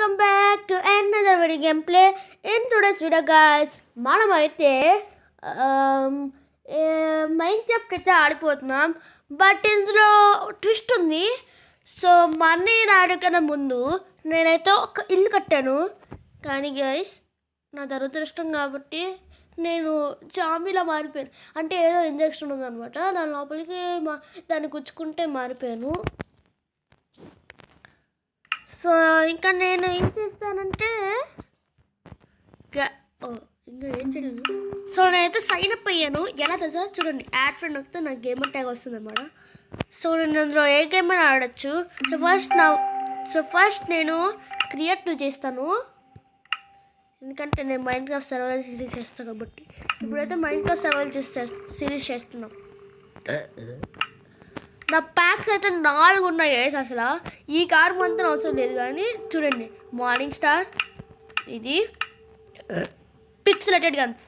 welcome back to another video gameplay. In today's video guys, మనమైతే Minecraft అయితే ఆడిపోతున్నాం. But ఇందులో twist ఉంది. So money ఆడకన్నా ముందు నేనైతే ఒక ఇల్లు కట్టాను. కానీ గైస్ నా దురదృష్టం కాబట్టి నేను జాంబీలా మారిపోయాను. అంటే ఏదో ఇంజెక్షన్ ఉందన్నమాట, దాని లోపలికి దాన్ని గుచ్చుకుంటే మారిపోయాను. సో ఇంకా నేను ఏం చేస్తానంటే ఇంకా ఏం చేయలేదు. సో నేనైతే సైన్ అప్ అయ్యాను. ఎలా తెలుసా చూడండి, యాడ్ ఫ్రెండ్ వస్తే నాకు గేమర్ ట్యాగ్ వస్తుంది అన్నమాట. సో నేను అందులో ఏ గేమ్ అయినా ఆడచ్చు. ఫస్ట్ నేను క్రియేట్ చేస్తాను, ఎందుకంటే నేను మైన్క్రాఫ్ట్ సర్వైవల్ సిరీస్ చేస్తాను కాబట్టి. ఇప్పుడైతే మైన్క్రాఫ్ట్ సర్వైవల్ సిరీస్ చేస్తున్నాం. నా ప్యాక్స్ అయితే 4 ఉన్నాయి గైస్. అసలు ఈ కార్ మొత్తం అవసరం లేదు, కానీ చూడండి, మార్నింగ్ స్టార్, ఇది పిక్సెలేటెడ్ గన్స్,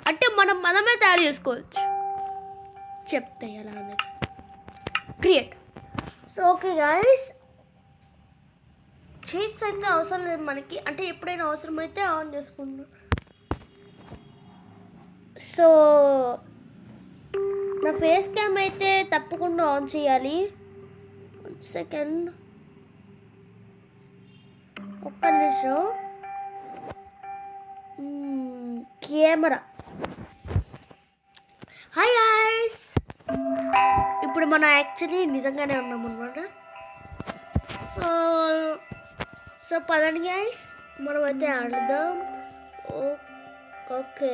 అంటే మనమే తయారు చేసుకోవచ్చు. చెప్తే ఎలా అనేది create. So okay guys, cheats అయితే అవసరం లేదు మనకి, అంటే ఎప్పుడైనా అవసరమైతే ఆన్ చేసుకుంటాం. సో నా ఫేస్ క్యామ్ అయితే తప్పకుండా ఆన్ చేయాలి. 1 సెకండ్, ఒక్క నిమిషం. కెమెరా. హాయ్ గైస్, ఇప్పుడు మనం యాక్చువల్లీ నిజంగానే ఉన్నాం అన్నమాట. సో పదండి గైస్, మనం అయితే ఆడదాం. ఓకే,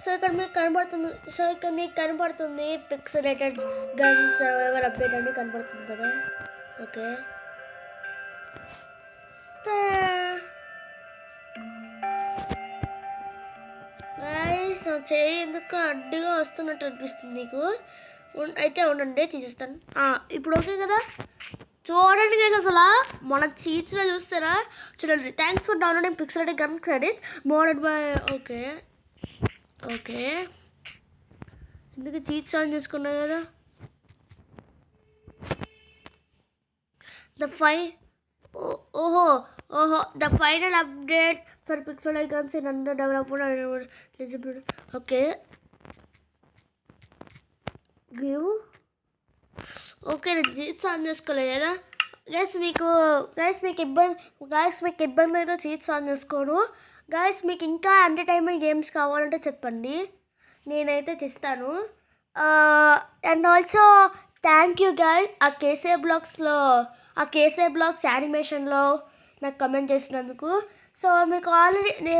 సో ఇక్కడ మీకు కనబడుతుంది పిక్సెలేటెడ్ గన్స్ సర్వైవల్ అప్డేట్ అని కనబడుతుంది కదా. ఓకే గైస్, చేయి ఎందుకు అడ్డుగా వస్తున్నట్టు అనిపిస్తుంది మీకు? అయితే ఉండండి, తీసేస్తాను. ఇప్పుడు ఓకే కదా. చూడండి గైస్, అసలు మన చీట్స్లో చూస్తారా? చూడండి, thanks for downloading pixelated gun credits modded by. Okay ఎందుకు చీట్స్ ఆన్ చేసుకున్నా కదా. The final update for pixelated guns in under development. Okay okay, నేను చీట్స్ ఆన్ చేసుకోలేదు కదా గైస్. మీకు ఇబ్బంది అయితే చీట్స్ ఆన్ చేసుకోను గైస్. మీకు ఇంకా ఎంటర్టైన్మెంట్ గేమ్స్ కావాలంటే చెప్పండి, నేనైతే తెస్తాను. And also thank you guys, ఆ కేసే బ్లాగ్స్ యానిమేషన్లో నాకు కమెంట్ చేసినందుకు. సో మీకు ఆల్రెడీ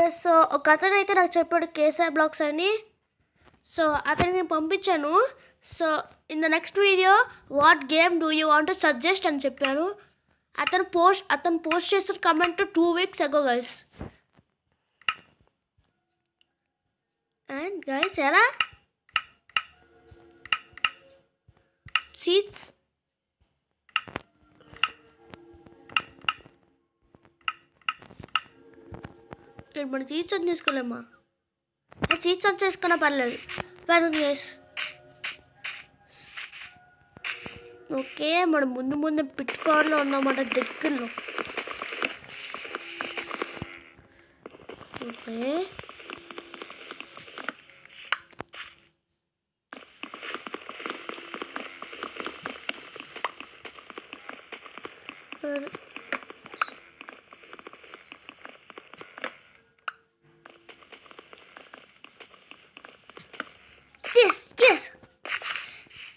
ఒక అతను అయితే నాకు చెప్పాడు కేసే బ్లాగ్స్ అని. సో అతనికి నేను పంపించాను. So in the next video what game do you want to suggest అని చెప్పాను. అతను పోస్ట్ చేసిన comment 2 weeks ago guys. And guys, ఎలా చీట్స్ మన చీట్స్ ఆన్ చేసుకోలేమా? చీట్స్ ఆన్ చేసుకున్నా పర్లేదు గైస్. ఓకే, మనం ముందు పిట్ ఫార్లో ఉన్నామాట, దగ్గరలో. ఓకే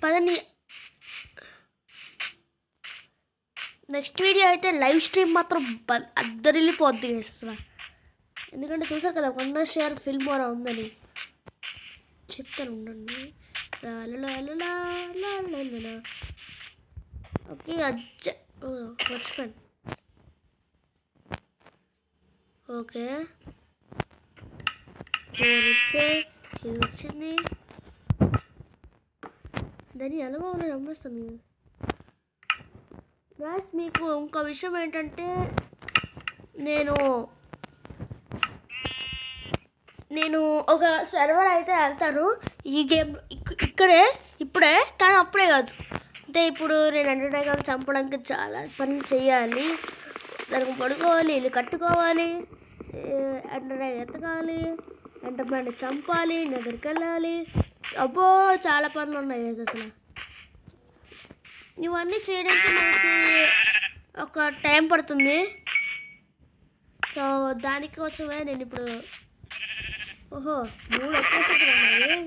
పదండి. నెక్స్ట్ వీడియో అయితే లైవ్ స్ట్రీమ్ మాత్రం అద్దరిల్లిపోద్ది అసలు, ఎందుకంటే చూసారు కదా 1 share ఫిల్మ్ అలా ఉందని చెప్తాను. ఉండండి. ఓకే మర్చిపోయాను. ఓకే ఇది వచ్చింది, దాన్ని ఎలాగో నమ్మేస్తాను గాయస్. మీకు ఇంకో విషయం ఏంటంటే, నేను ఒక సర్వర్ అయితే వెళ్తాను ఈ గేమ్ ఇప్పుడే, కానీ అప్పుడే కాదు. అంటే ఇప్పుడు నేను ఎంటర్టైన్మెంట్ చంపడానికి చాలా పనులు చేయాలి. దానికి పడుకోవాలి, ఇల్లు కట్టుకోవాలి, ఎండరాయిని ఎత్తకాలి, ఎండరాయిని చంపాలి, దగ్గరికి వెళ్ళాలి. అబ్బో చాలా పనులు ఉన్నాయి అసలు. ఇవన్నీ చేయడానికి మనకి ఒక టైం పడుతుంది. సో దానికోసమే నేను ఇప్పుడు 3 ఒకేసారి ఉన్నాయి.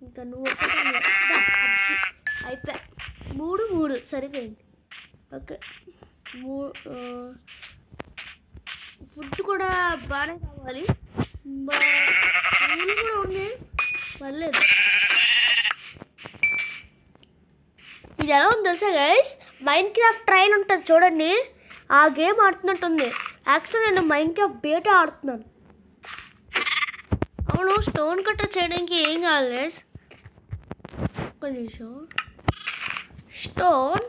ఇంకా నువ్వు అయిపోయా 3 సరిపోయింది. ఓకే ఫుడ్ కూడా బాగానే కావాలి, పూలు కూడా ఉంది పర్లేదు. ఇది ఎలా ఉంది తెలుసా గైస్, మైన్క్రాఫ్ట్ ట్రైల్ ఉంటుంది చూడండి, ఆ గేమ్ ఆడుతున్నట్టుంది. యాక్చువల్లీ నేను మైన్క్రాఫ్ట్ బేటా ఆడుతున్నాను. అవును, స్టోన్ కట్టర్ చేయడానికి ఏం కావాలి గైస్? ఒక్క నిమిషం. స్టోన్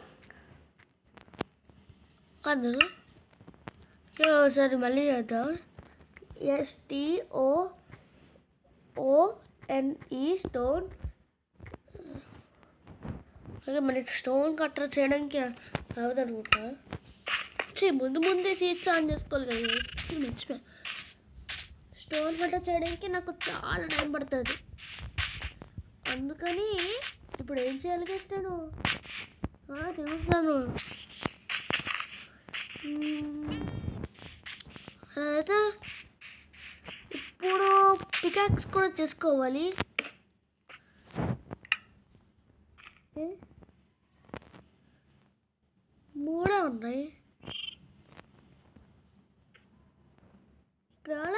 కాదు, సరే మళ్ళీ చేద్దాం. STOONE stone. ఓకే, మనకి స్టోన్ కట్టర్ చేయడానికి అవదనుకుంటా. ముందే సీట్స్ ఆన్ చేసుకోవాలి కదా, మర్చిపోయా. స్టోన్ కట్టర్ చేయడానికి నాకు చాలా టైం పడుతుంది. అందుకని ఇప్పుడు ఏం చేయాలి గైస్, నేను తిరుగుతున్నాను. అయితే ఇప్పుడు పికాక్స్ కూడా చేసుకోవాలి. 3 ఉన్నాయి ఇక్కడ.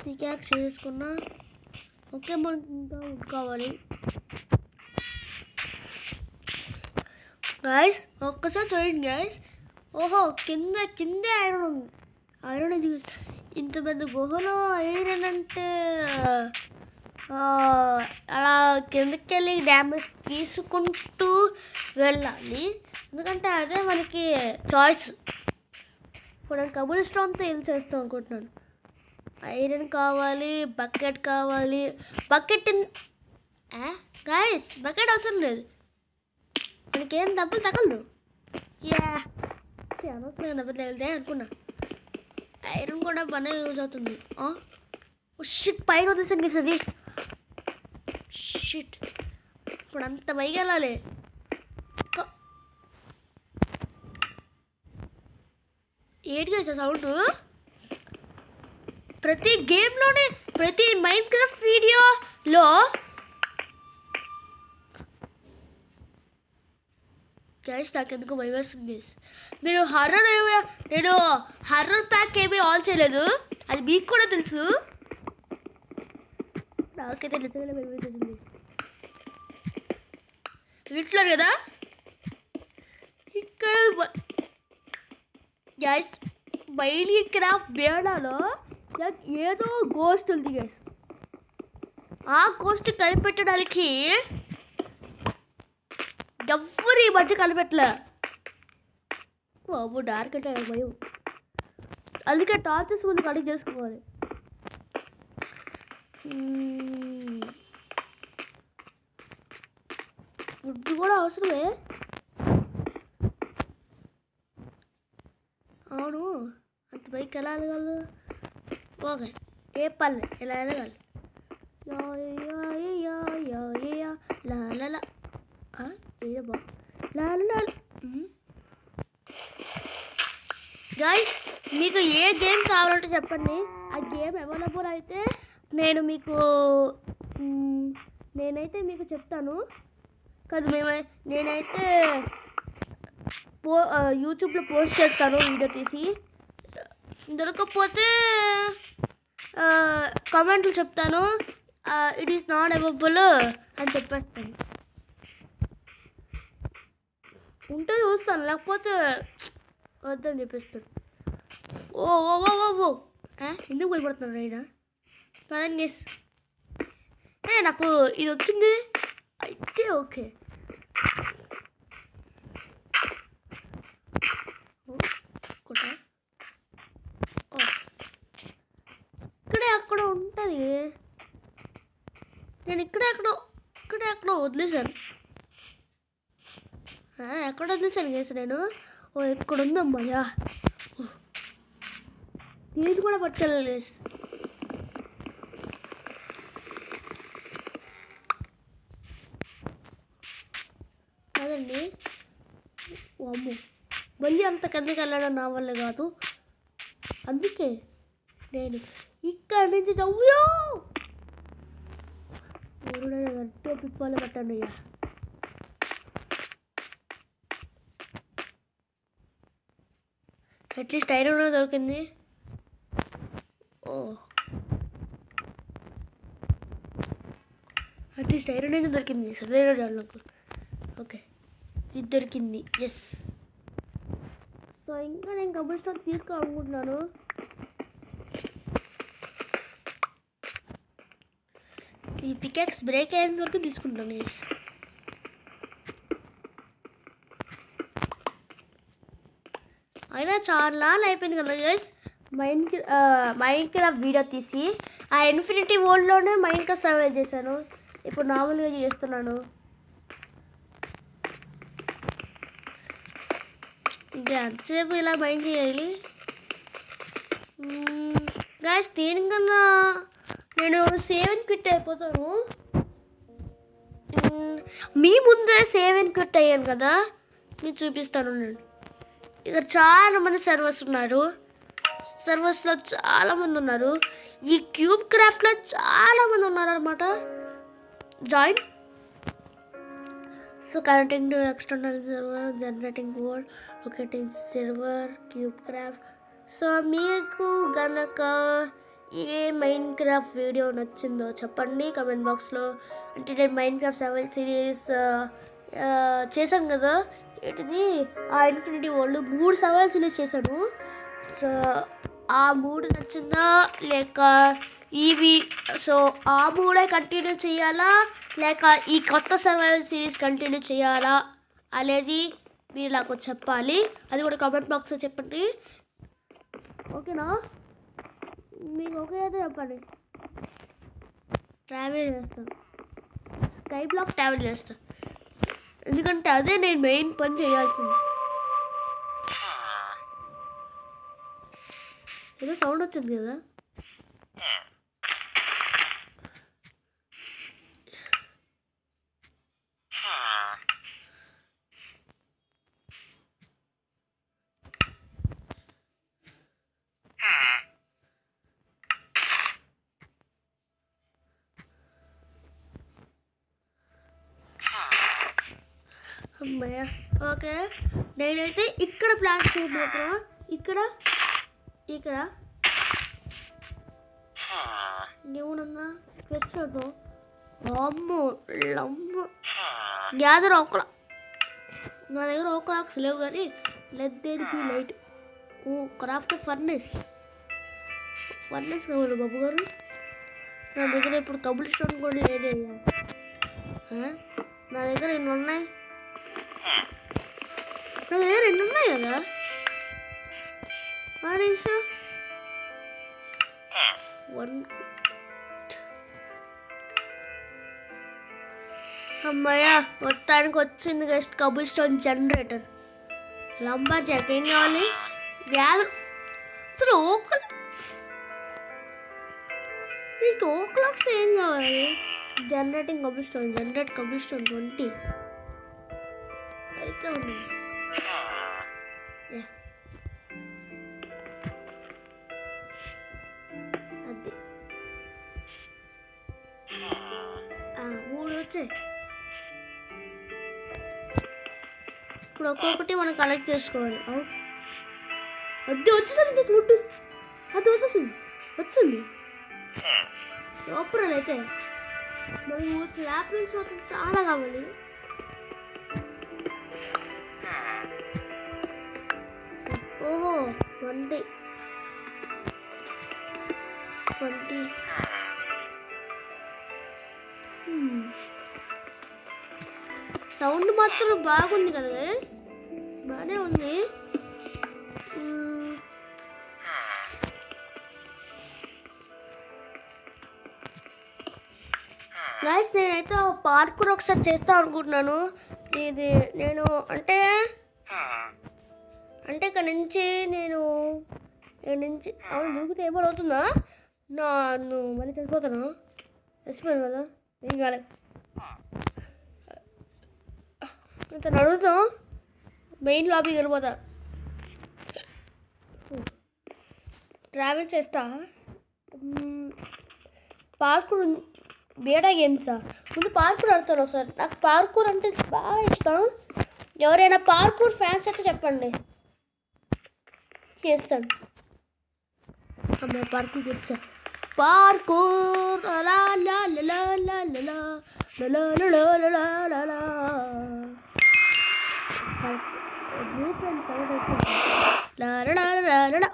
పికాక్స్ చేసుకున్నా. ఓకే, మనకి ఇంకా కావాలి గైస్. ఒక్కసారి చూడండి గైస్. కిందే ఐరన్ ఉంది. ఐరన్ ఇది ఇంత పెద్ద గుహలో ఐరన్ అంటే అలా కిందకి వెళ్ళి డ్యామేజ్ తీసుకుంటూ వెళ్ళాలి, ఎందుకంటే అదే మనకి చాయిస్. ఇప్పుడు నేను కబుల్ స్టోన్తో ఏం చేస్తాం అనుకుంటున్నాను. ఐరన్ కావాలి, బకెట్ కావాలి. బకెట్ గైస్, బకెట్ అవసరం లేదు, మనకేం దెబ్బలు తగలదు. అనవసరం దెబ్బలు తగిలితే అనుకున్నా. ఐరన్ కూడా బాగా యూజ్ అవుతుంది. షిట్, పైన వదిలేసాను గైస్ అది. షిట్, ఇప్పుడు అంత పైకి వెళ్ళాలి. ఏంటి గైస్ సౌండ్? ప్రతి గేమ్లోనే, ప్రతి మైన్క్రాఫ్ట్ వీడియోలో గైస్ నాకెందుకు భయం వేస్తుంది. నేను హర్రర్ ప్యాక్ ఏమీ ఆన్ చేయలేదు, అది మీకు కూడా తెలుసు. నాకైతే నిజంగా భయం వేస్తుంది. వింటున్నారు కదా ఇక్కడ గైస్, మైన్క్రాఫ్ట్ బేడాలో ఏదో గోస్ట్ ఉంది గైస్. ఆ గోస్ట్ కనిపెట్టడానికి ఎవ్వరు ఈ మధ్య కనిపెట్టలే. బాబు డార్క్ అంటే భయం, అందుకే టార్చెస్ ముందు కనెక్ట్ చేసుకోవాలి. ఫుడ్ కూడా అవసరమే. అవును, అంత పైకి ఎలా వెళ్ళగలదు? ఓకే, ఏ పల్లె ఎలా వెళ్ళగాలి? గైస్, మీకు ఏ గేమ్ కావాలంటే చెప్పండి, ఆ గేమ్ అవైలబుల్ అయితే నేనైతే మీకు చెప్తాను కదా. నేనైతే యూట్యూబ్లో పోస్ట్ చేస్తాను వీడియో తీసి. దొరకకపోతే కామెంట్లు చెప్తాను, ఇట్ ఈస్ నాట్ అవైలబుల్ అని చెప్పేస్తాను. ఉంటే చూస్తాను, లేకపోతే వద్దని చెప్పేస్తాను. ఓ ఓ ఓ ఓ ఓ ఎందుకు భయపడుతున్నాను అయినా? పదండి గైస్, నాకు ఇది వచ్చింది అయితే ఓకే. నేను ఎక్కడో వదిలేశాను. ఎక్కడ వదిలేశాను గైస్ నేను? ఓ ఇక్కడ ఉందమ్మయ్యా. ఇది కూడా పట్టుకెళ్ళాలి గైస్. కాదండి, అమ్మో మళ్ళీ అంత కిందకి వెళ్ళడం నా వల్ల కాదు. అందుకే నేను ఇక్కడి నుంచి చవ్వో గట్టిగా పిప్పాలు పట్టండి అయ్యా. అట్లీస్ట్ ఐరన్ దొరికింది. ఓ అట్లీస్ట్ ఐరన్ అయితే దొరికింది సదైన జాలకు. ఓకే ఇది దొరికింది. ఎస్. సో ఇంకా నేను కబుల్ స్టోన్ తీసుకోవాలనుకుంటున్నాను. ఈ పికాక్స్ బ్రేక్ అయ్యేంత వరకు తీసుకుంటాను. ఎస్. అయినా చాలా అయిపోయింది కదా గైస్ మైన్క్రాఫ్ట్ వీడియో తీసి. ఆ ఇన్ఫినిటీ వరల్డ్లోనే మైన్క్రాఫ్ట్ సర్వైవ్ చేశాను. ఇప్పుడు నార్మల్గా చేస్తున్నాను. ఇంకా ఎంతసేపు ఇలా మైన్ చేయాలి గైస్? దేనికన్నా నేను సేవ్ అండ్ క్విట్ అయిపోతాను. మీ ముందే సేవ్ అండ్ క్విట్ అయ్యాను కదా, మీకు చూపిస్తాను నేను. ఇక్కడ చాలామంది సర్వర్స్ ఉన్నారు. సర్వర్స్లో చాలామంది ఉన్నారు. ఈ క్యూబ్ క్రాఫ్ట్లో చాలామంది ఉన్నారు అనమాట. Join. So connecting to external server, generating code, locating server, cube craft. So మీకు గనక ఏ మైన్క్రాఫ్ట్ వీడియో నచ్చిందో చెప్పండి కమెంట్ బాక్స్లో. అంటే నేను మైన్క్రాఫ్ట్ సర్వైవల్ సిరీస్ చేశాను కదా, ఏంటిది ఆ ఇన్ఫినిటీ వరల్డ్ 3 సర్వైవల్ సిరీస్ చేశాను. సో ఆ 3 నచ్చిందా లేక ఇవి సో ఆ 3 కంటిన్యూ చేయాలా లేక ఈ కొత్త సర్వైవల్ సిరీస్ కంటిన్యూ చేయాలా అనేది మీరు నాకు చెప్పాలి. అది కూడా కామెంట్ బాక్స్లో చెప్పండి. ఓకేనా? మీకు ఓకే అయితే చెప్పండి. ట్రావెల్ చేస్తాను, స్కై బ్లాక్ ట్రావెల్ చేస్తాను. ఎందుకంటే అదే నేను మెయిన్ పని చేయాల్సింది. ఏదో సౌండ్ వచ్చింది కదా. అమ్మయ్య. ఓకే నేనైతే ఇక్కడ ప్లాన్ చేయబోతున్నా. ఇక్కడ ఇక్కడ ఏముందా పెట్టదు. అమ్మో లమ్మ గ్యాదర్ ఒకలా. నా దగ్గర ఒకలాక్స్ లేవు కానీ లెట్ దేనికి లైట్. ఓ క్రాఫ్ట్ ఫర్నెస్ కావాలి బాబు గారు. నా దగ్గర ఇప్పుడు కబుల్ స్టోన్ కూడా లేదే. నా దగ్గర ఎన్ని ఉన్నాయి? నా దగ్గర 2 ఉన్నాయి కదా. అమ్మాయ మొత్తానికి వచ్చింది గస్ట్ cobblestone generator. Lumberjack ఏం కావాలి? గ్యాదర్ అసలు నీకు ఓక్లాక్స్ ఏం కావాలి? Generating cobblestone, generate cobblestone 20 అయితే ఉంది. అది 3 వచ్చాయి. ఇప్పుడు ఒక్కొక్కటి మనం కలెక్ట్ చేసుకోవాలి. అది వచ్చేసరికి ఫుడ్ అది వచ్చింది సూపర్. అయితే మనము స్లాబ్ నుంచి మాత్రం చాలా కావాలి. ఓహో 20 సౌండ్ మాత్రం బాగుంది కదా గైస్, బాగానే ఉంది. గైస్ నేనైతే పార్కూర్ ఒకసారి చేస్తా అనుకుంటున్నాను. ఇది నేను అంటే ఇక్కడ నుంచి నేను అవును దూకితే ఏమైనా అవుతుందా? నువ్వు మళ్ళీ చచ్చిపోతాను. చచ్చిపోయాను కదా, ఏం కాలేదు. ఇంకా అడుగుతాం, మెయిన్ లాబీకి వెళ్ళిపోతా. ట్రావెల్ చేస్తా. పార్కూర్ బేడా గేమ్సా? ముందు పార్కూర్ ఆడతాను సార్. నాకు పార్కూర్ అంటే బాగా ఇష్టం. ఎవరైనా పార్కూర్ ఫ్యాన్స్ అయితే చెప్పండి, చేస్తాను. అమ్మ పార్కూర్ తెలుసా? పార్కూర్ లా లా లా లా లా లా లా లా లా లా. లా లా లా లా.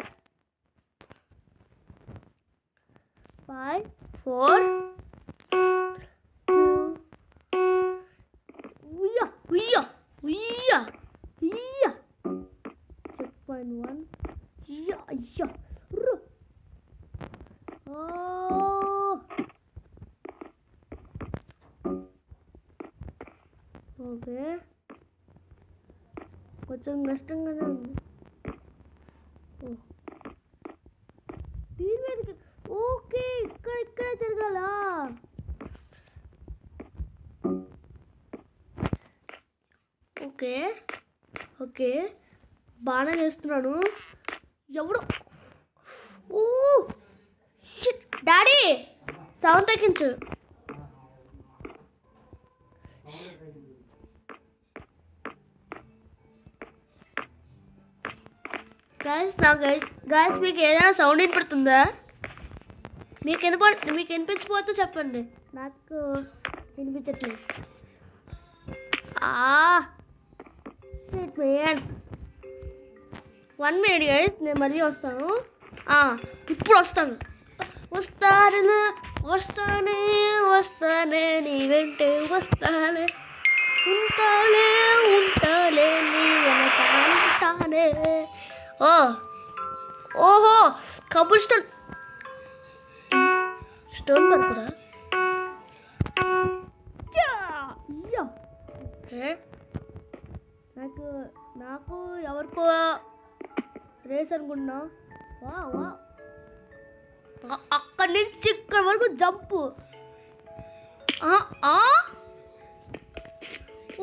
5 4 2 ఉయ్యా ఉయ్యా ఉయ్యా ఉయ్యా. చెక్ పాయింట్ 1 అయ్యా అయ్యా. ఓకే, కొంచెం కష్టంగానే ఉంది. దీని మీదకి ఓకే, ఇక్కడ తిరగాల. ఓకే ఓకే, బాగా చేస్తున్నాను. ఎవడు ఓ షిట్, డాడీ సౌండ్ తగ్గించు. గాయస్ మీకు ఏదైనా సౌండ్ వినపడుతుందా? మీకు వినిపించిపోతే చెప్పండి, నాకు వినిపించట్లేదు. మ్యాన్ 1 minute గైస్, నేను మళ్ళీ వస్తాను. ఇప్పుడు వస్తానే నీ వెంటే వస్తానే, ఉంటాలే నీ వెనకాలే. ఓహో కబుల్ స్టోన్ పడుకురా. నాకు ఎవరికో రేస్ అనుకుంటున్నా. అక్కడి నుంచి ఇక్కడ వరకు జంపు.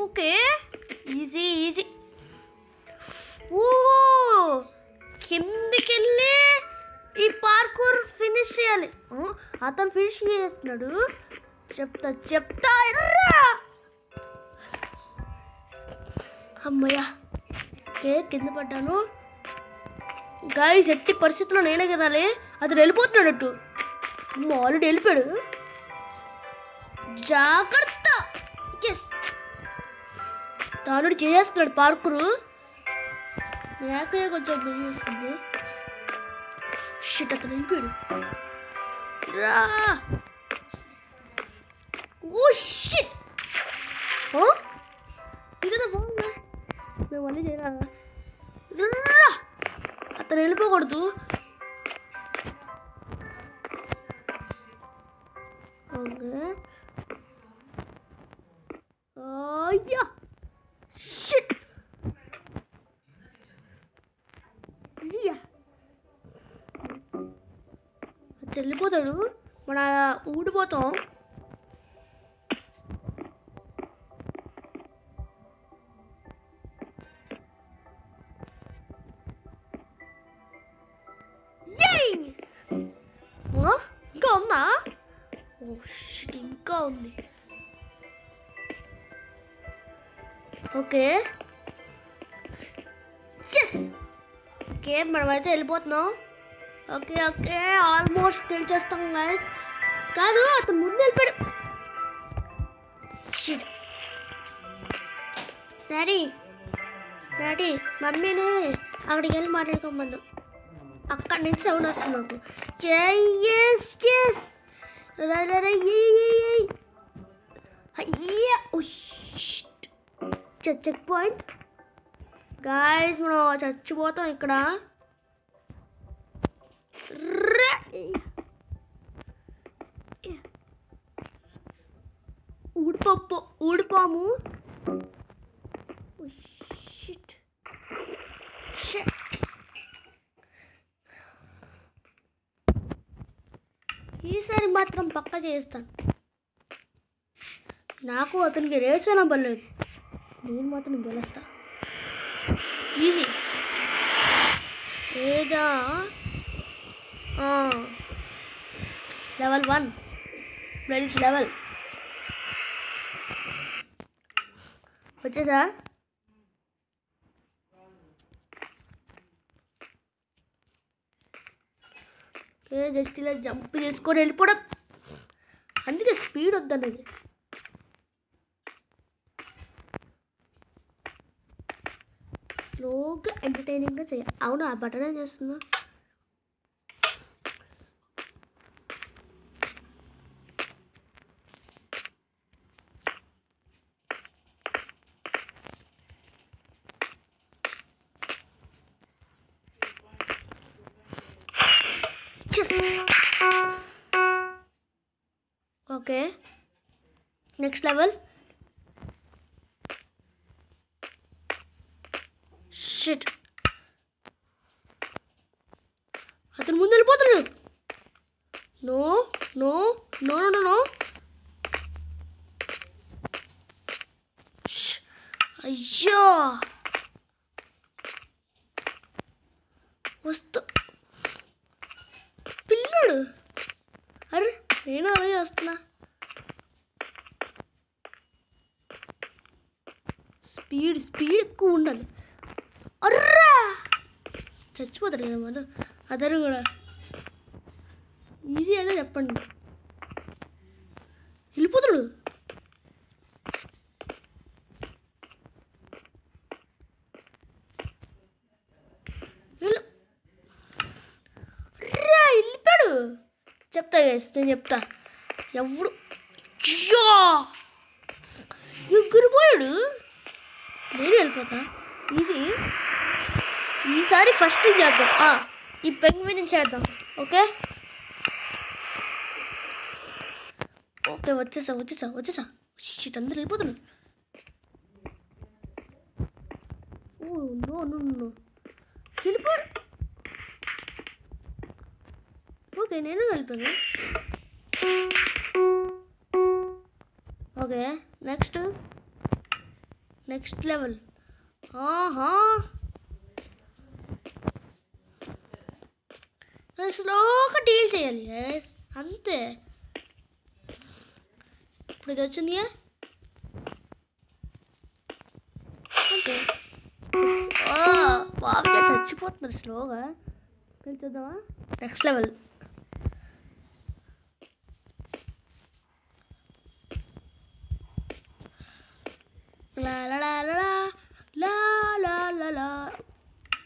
Okay, easy. ఓ కిందికి వెళ్ళి ఈ పార్కూర్ ఫినిష్ చేయాలి. అతను ఫినిష్ చేస్తున్నాడు. చెప్తా అమ్మయ్యా. ఓకే, కింద పడ్డాను. గాయస్ ఎట్టి పరిస్థితుల్లో నేనే తినాలి. అతను వెళ్ళిపోతున్నాడట్టు. ఆల్రెడీ వెళ్ళిపోయాడు. జాగ్రత్త. ఎస్, తాను చేసేస్తున్నాడు పార్కూరు. నాకే కొంచెం భయం వేస్తుంది. షిట్, అతను వెళ్ళిపోయాడు. ఓ షిట్, ఇదేదో బాగుందా? మేము మళ్ళీ చేయాలా? అతను వెళ్ళిపోకూడదు. ఓకే, అయ్యా షిట్. వెళ్ళిపోతాడు, మన ఊడిపోతాం. ఇంకా ఉందా? ఓ షిట్, ఇంకా ఉంది. ఓకే ఎస్, ఓకే మనమైతే వెళ్ళిపోతున్నాం. ఓకే ఆల్మోస్ట్ గెలిచేస్తాం గైస్. కాదు, అతను ముందు వెళ్ళిపోయాడు. షిట్. డాడీ మమ్మీని అక్కడికి వెళ్ళి మాట్లాడుకోమన్నా. అక్కడి నుంచి సౌండ్ వస్తుంది నాకు. చెక్ పాయింట్ గాయస్, మనం చచ్చిపోతాం ఇక్కడ. ఊడిపాము. ఈసారి మాత్రం పక్క చేస్తాను. నాకు అతనికి రేస్ అయినా పర్లేదు, నేను మాత్రం గెలుస్తా. ఈజీ ఏదా లెవెల్ 1 ఫ్రెండ్స్, లెవెల్ వచ్చేసా. జస్ట్ ఇలా జంప్ చేసుకొని వెళ్ళిపోవడం, అందుకే స్పీడ్ వద్దన్నది. స్లోగా ఎంటర్టైనింగ్గా చేయాలి. అవును, ఆ బటన్ ఏం చేస్తున్నా? Okay, next level. షిట్, అతను ముందు వెళ్ళిపోతున్నాడు. No no no no no. అయ్యో, వస్తూ పిల్లడు. అరే, నేను అలా చేస్తున్నా. స్పీడ్ ఎక్కువ ఉండాలి. అర్రా, చచ్చిపోతాడు కదా మనం. అతను కూడా ఈజీ అయితే చెప్పండి. వెళ్ళిపోతాడు. వెళ్ళిపోయాడు. చెప్తా గైస్, నేను చెప్తా. ఎవడు ఎగురిపోయాడు, నేను వెళ్ళిపోతా. ఈసారి ఫస్ట్ చేద్దాం. ఈ పెంగ్విన్ చేద్దాం. ఓకే ఓకే, వచ్చేసా. షిట్, అందరూ వెళ్ళిపోతున్నారు. ఓ నో నో నో, వెళ్ళిపోయాడు. ఓకే, నేను వెళ్ళిపోయాను. Okay, next level. స్లోగా డీల్ చేయాలి అంతే. ఇప్పుడు ఇది వచ్చింది. ఓకే, బాగా చచ్చిపోతున్నారు స్లోగా. చూద్దామా నెక్స్ట్ లెవెల్.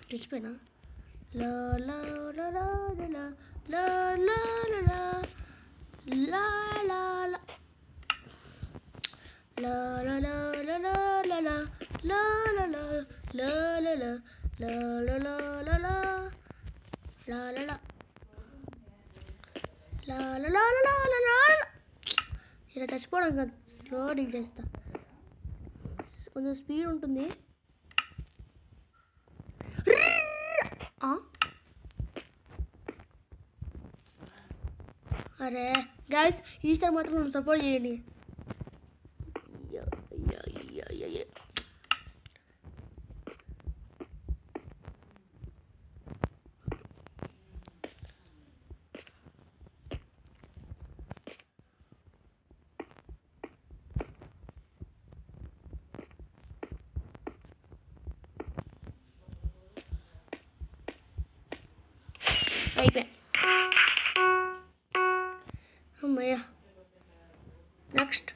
చచ్చిపోయినా. ఇలా చచ్చిపోవడం కాదు, స్లో డీల్ చేస్తా. కొంచెం స్పీడ్ ఉంటుంది. అరే గైస్, ఈసారి మాత్రం నన్ను సపోర్ట్ చేయండి. అయిపోయా. అమ్మయ్యా, నెక్స్ట్.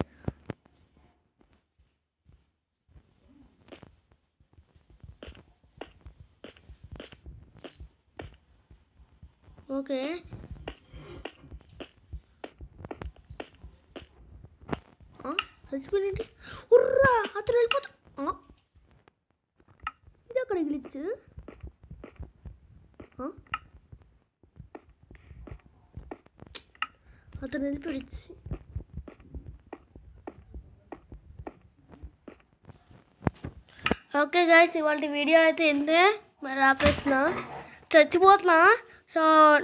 ఓకే, చచ్చిపోయింది. ఉర్రా, అతను వెళ్ళిపోతా. ఇది అక్కడ గ్లిచ్. అతను వెళ్ళిపోయి ఓకే గైస్, ఇవాళ వీడియో అయితే ఇంతే. మరి ఆపేస్తున్నా, చచ్చిపోతున్నా. సో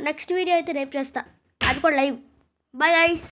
నెక్స్ట్ వీడియో అయితే రేపు చేస్తా, అది కూడా లైవ్. Bye guys.